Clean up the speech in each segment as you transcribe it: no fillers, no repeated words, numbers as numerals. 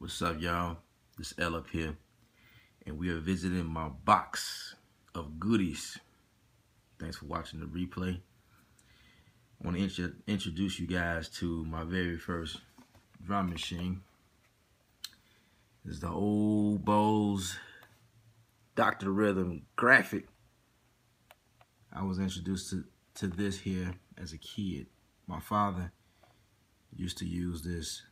What's up, y'all? This L up here, and we are visiting my box of goodies. Thanks for watching the replay. I want to introduce you guys to my very first drum machine. This is the Old Bose Dr. Rhythm Graphic. I was introduced to this here as a kid. My father used to use this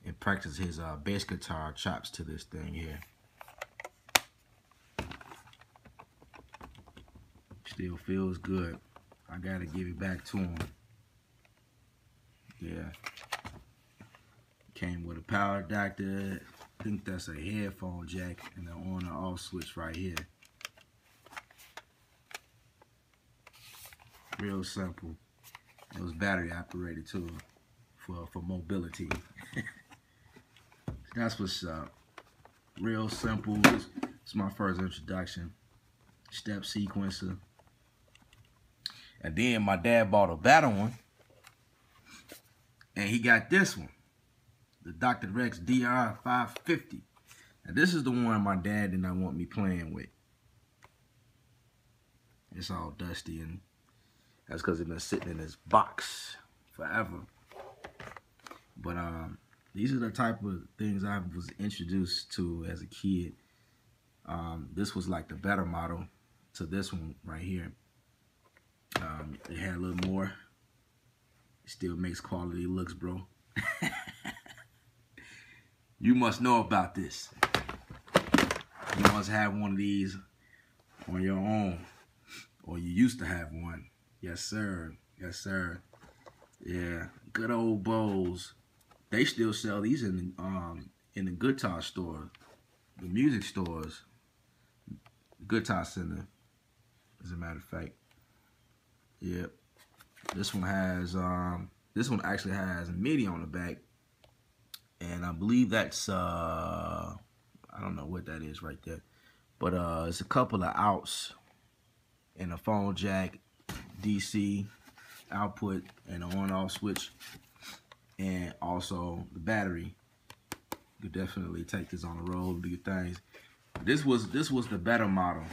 and practice his bass guitar chops to this thing here. Still feels good. I gotta give it back to him. Yeah. Came with a power adapter. I think that's a headphone jack and the on and off switch right here. Real simple. It was battery operated too for mobility. That's what's up. Real simple. It's my first introduction. Step sequencer. And then my dad bought a better one. And he got this one. The Dr. Rex DR 550. Now this is the one my dad did not want me playing with. It's all dusty, and that's because it's been sitting in this box forever. But these are the type of things I was introduced to as a kid. This was like the better model to this one right here. It had a little more. It still makes quality looks, bro. You must know about this. You must have one of these on your own, or you used to have one. Yes, sir. Yes, sir. Yeah, good old Bose. They still sell these in the guitar store, the music stores, Guitar Center, as a matter of fact. Yep. This one actually has MIDI on the back, and I believe that's I don't know what that is right there, but it's a couple of outs and a phone jack, DC output, and an on-off switch. And also the battery. You could definitely take this on the road, do your things. This was the better model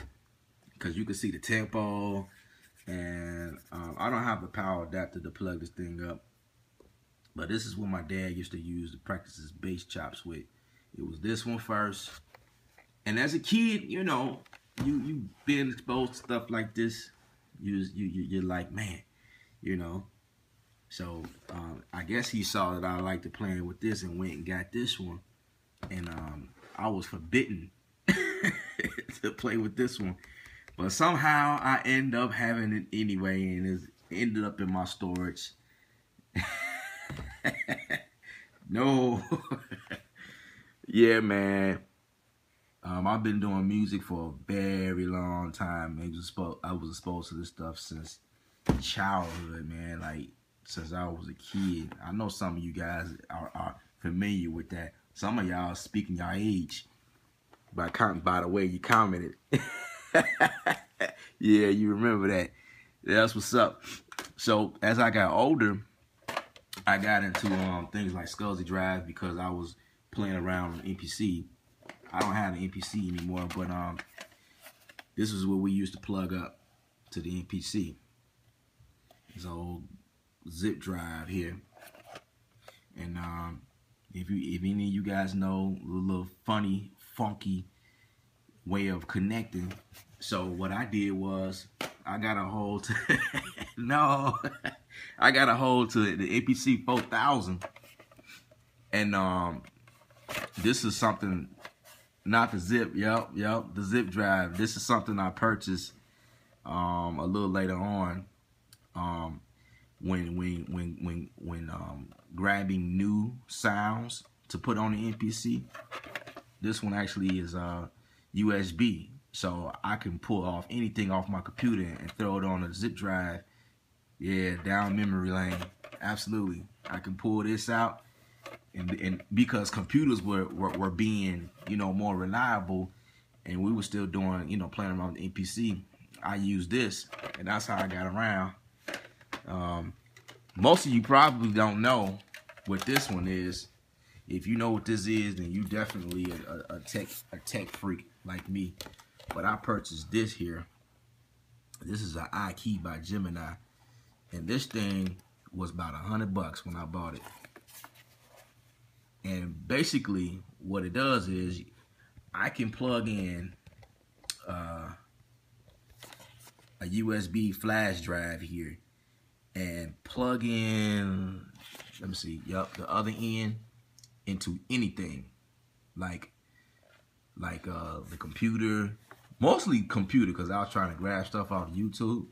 because you could see the tempo, and I don't have the power adapter to plug this thing up, but this is what my dad used to use to practice his bass chops with. It was this one first, and as a kid, you know, you been exposed to stuff like this. You're like, man, you know. So I guess he saw that I liked to play with this and went and got this one. And I was forbidden to play with this one. But somehow I ended up having it anyway, and it ended up in my storage. No. Yeah, man. I've been doing music for a very long time. I was exposed to this stuff since childhood, man. Like, since I was a kid. I know some of you guys are familiar with that. Some of y'all speaking your age by the way you commented. Yeah, you remember that. That's what's up. So as I got older, I got into things like SCSI drive because I was playing around with MPC. I don't have an MPC anymore, but this is what we used to plug up to the MPC. This old zip drive here, and if any of you guys know a little funny, funky way of connecting, so what I did was I got a hold to no, I got a hold to the APC 4000, and this is something, not the zip, yep, the zip drive. This is something I purchased a little later on. When grabbing new sounds to put on the MPC, this one actually is USB, so I can pull off anything off my computer and throw it on a zip drive. Yeah, down memory lane. Absolutely, I can pull this out, and because computers were being, you know, more reliable, and we were still doing, you know, playing around with the MPC, I used this, and that's how I got around. Most of you probably don't know what this one is. If you know what this is, then you definitely a tech freak like me. But I purchased this here. This is an iKey by Gemini, and this thing was about $100 when I bought it. And basically, what it does is I can plug in a USB flash drive here and plug in, let me see, the other end into anything, like the computer, mostly computer, because I was trying to grab stuff off YouTube,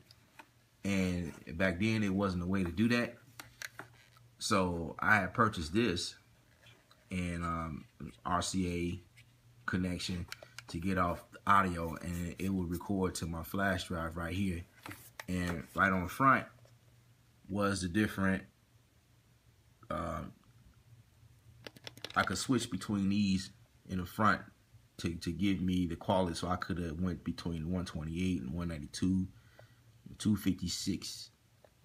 and back then it wasn't a way to do that. So I had purchased this and RCA connection to get off the audio, and it would record to my flash drive right here. And right on the front was the different, I could switch between these in the front to give me the quality, so I could have went between 128 and 192, 256.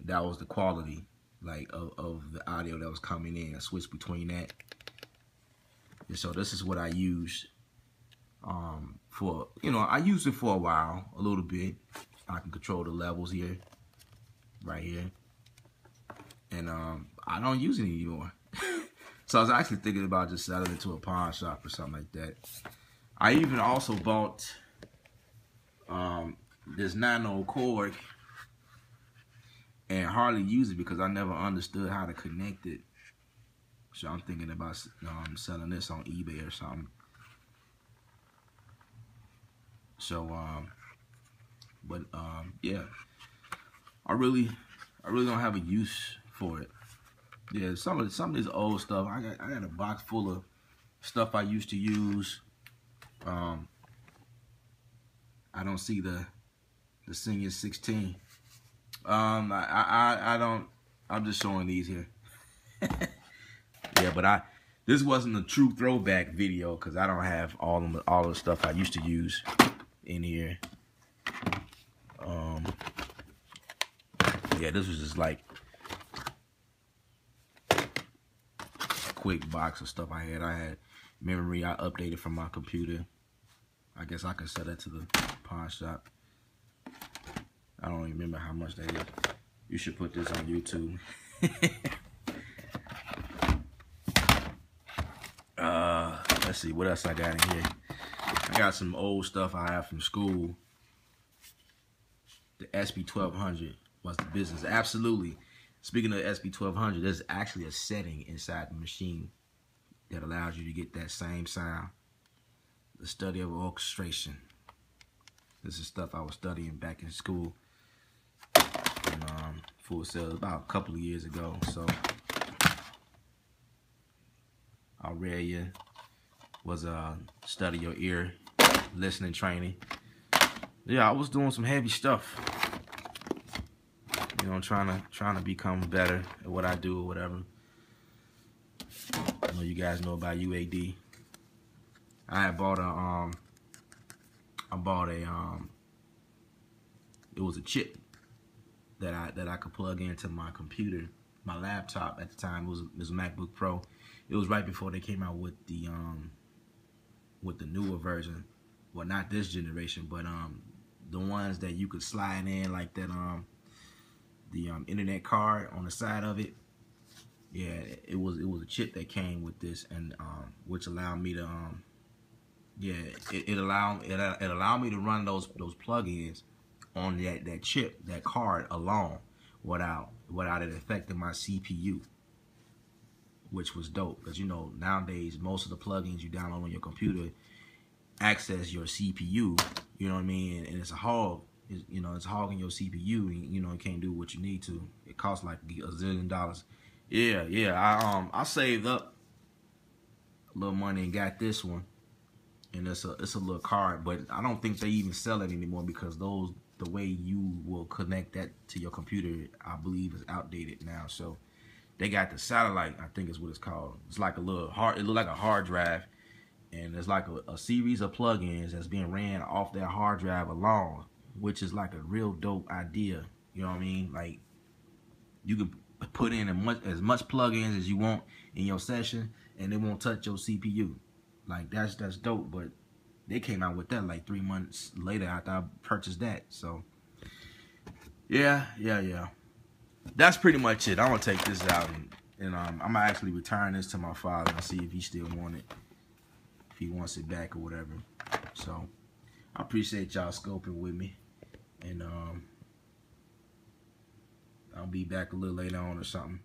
That was the quality, like of the audio that was coming in. I switched between that. And so this is what I used for, I used it for a while, a little bit. I can control the levels here, right here. And I don't use it anymore. So I was actually thinking about just selling it to a pawn shop or something like that. I even also bought this nano cord and hardly use it because I never understood how to connect it. So I'm thinking about selling this on eBay or something. So yeah, I really don't have a use for it. Yeah, some of this old stuff. I got a box full of stuff I used to use. I don't see the Senior 16. I don't. I'm just showing these here. Yeah, but this wasn't a true throwback video because I don't have all the stuff I used to use in here. Yeah, this was just like a quick box of stuff I had. I had memory I updated from my computer. I guess I can sell that to the pawn shop. I don't even remember how much that is. You should put this on YouTube. Let's see what else I got in here. I got some old stuff I have from school. The SB1200 was the business. Absolutely. Speaking of SB1200, there's actually a setting inside the machine that allows you to get that same sound. The study of orchestration. This is stuff I was studying back in school. And, Full Sail about a couple of years ago. So Aurelia was study your ear listening training. Yeah, I was doing some heavy stuff. Trying to become better at what I do or whatever. I know you guys know about UAD. I had bought it was a chip that I could plug into my computer, my laptop at the time. It was a MacBook Pro. It was right before they came out with the newer version. Well, not this generation, but the ones that you could slide in like that the internet card on the side of it. Yeah, it was a chip that came with this, and which allowed me to it allowed me to run those plugins on that chip, that card alone, without it affecting my CPU, which was dope. Because nowadays most of the plugins you download on your computer access your CPU. You know what I mean? And it's a hog. It's hogging your CPU, and it can't do what you need to. It costs like $1 zillion. Yeah. I saved up a little money and got this one, and it's a little card, but I don't think they even sell it anymore because the way you will connect that to your computer, I believe, is outdated now. So they got the satellite, I think is what it's called. It's like a little it look like a hard drive, and there's like a series of plugins that's being ran off that hard drive alone, which is like a real dope idea. You know what I mean? Like, you can put in as much plugins as you want in your session, and it won't touch your CPU. Like that's dope. But they came out with that like 3 months later after I purchased that. So yeah. That's pretty much it. I'm gonna take this out and I'm gonna actually return this to my father and see if he still want it, if he wants it back or whatever. So I appreciate y'all scoping with me, and I'll be back a little later on or something.